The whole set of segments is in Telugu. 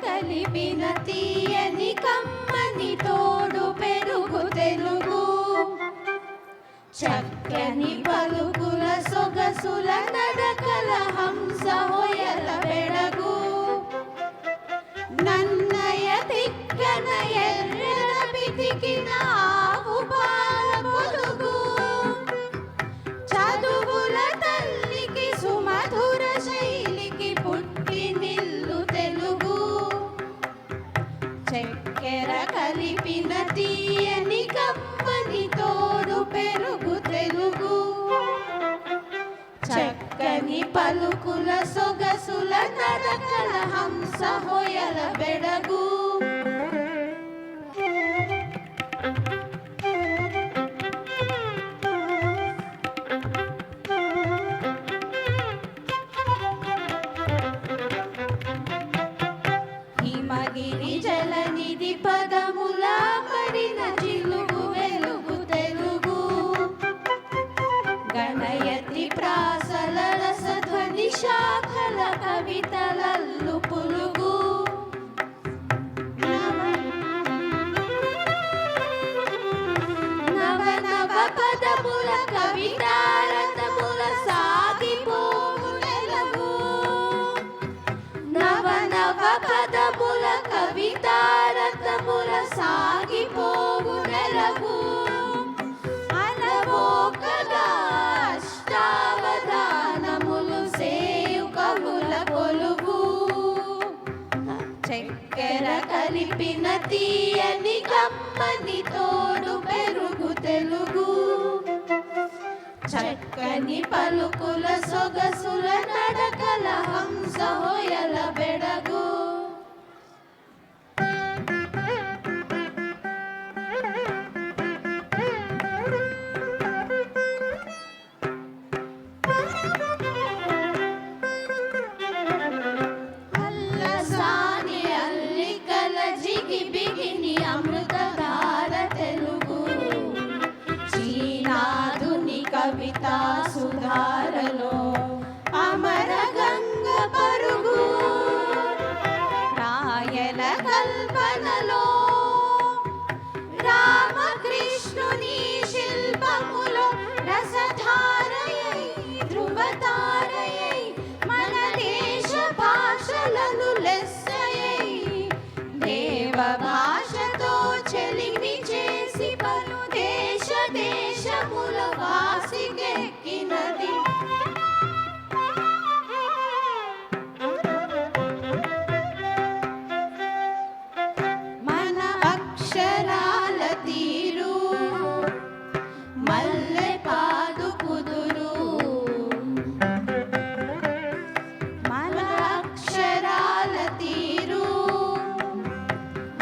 కలిపిన తీయని కమ్మని తోడు పెరుగు తెలుగు. చక్కని పలుకుల సొగసుల నడకల హంస హొయల బెడగు. నన్నయ తిక్కన ఎర్రన పితికిన ఆవు పాల పొలుగు. చదువుల తల్లికి సుమధుర శైలికి పుట్టి నిల్లు తెలుగు. చక్కెర కలిపిన తీయని కమ్మని తోడు పెరుగు తెలుగు. చక్కని పలుకుల సొగసుల నడకల హంస హొయల బెడగు. హిమగిరి జలనిధి పదముల మరిన జిలుగు వెలుగు తెలుగు. గణయతి ప్రాసల రసధ్వని శాఖల కవితలల్లు పులుగు. నవ నవ పదముల కవితారతముల సాగిపోవు నెలవు. నవ నవ పదముల కవితారతముల సాగిపోవు నెలవు. అలవోకగా అష్టావధానములు సేయు కవుల కొలువు. చక్కెర కలిపిన తీయని కమ్మని తోడు పెరుగు తెలుగు. చక్కని పలుకుల సొగసుల నడకల హంస హొయల బెడగు. అల్లసాని అల్లికల జిగి బిగిని అమృతధార తెలుగు. చీనాదుని కవితా సుధారలో అమర గంగ పరుగు. రాయల కల్పనలో రామకృష్ణుని శిల్పములో రసధారయై ధ్రువతారయై మన దేశ భాషలను లెస్సయై. దేవ భాషతో చెలిమి చేసి పలు దేశ దేశముల వాసికెక్కినది. మన అక్షరాల తీరు మల్లె పాదు కుదురు. మన అక్షరాల తీరు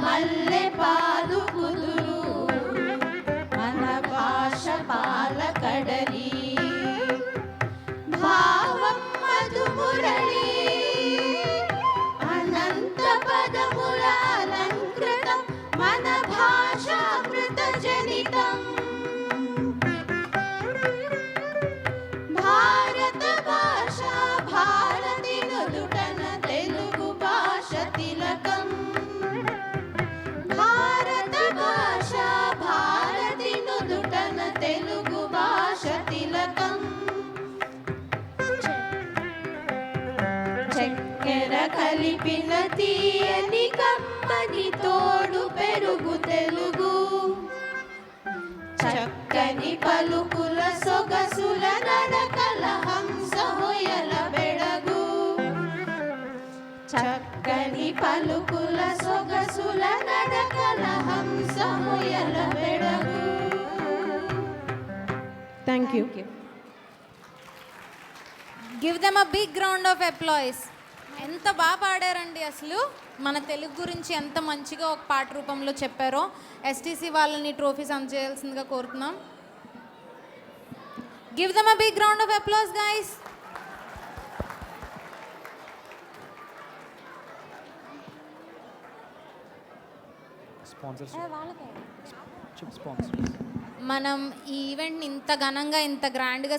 మల్లె పాదు కుదురు. మన భాష పాల కడలి భావం మధుమురళి. అనంత పదముల అలంకృతం మన భాష అమృత జనితం. భారత భాష భారతి నుదుటన తెలుగు భాష తిలకం. భారత భాష భారతి నుదుటన తెలుగు భాష తిలకం. చక్కెర కలిపిన తీయని కమ్మని తోడు పెరుగు తెలుగు. చక్కని పలుకుల సొగసుల నడకల హంస హొయల బెడగు. చక్కని పలుకుల సొగసుల నడకల హంస హొయల బెడగు. Thank you. Give them a big round of applause. ఎంత బాగా పాడారండి. అసలు మన తెలుగు గురించి ఎంత మంచిగా ఒక పాట రూపంలో చెప్పారో. ఎస్టీసీ వాళ్ళని ట్రోఫీస్ అందజేయాల్సిందిగా కోరుతున్నాం. Give them a big round of applause guys. మనం ఈ ఈవెంట్ని ఇంత ఘనంగా ఇంత గ్రాండ్గా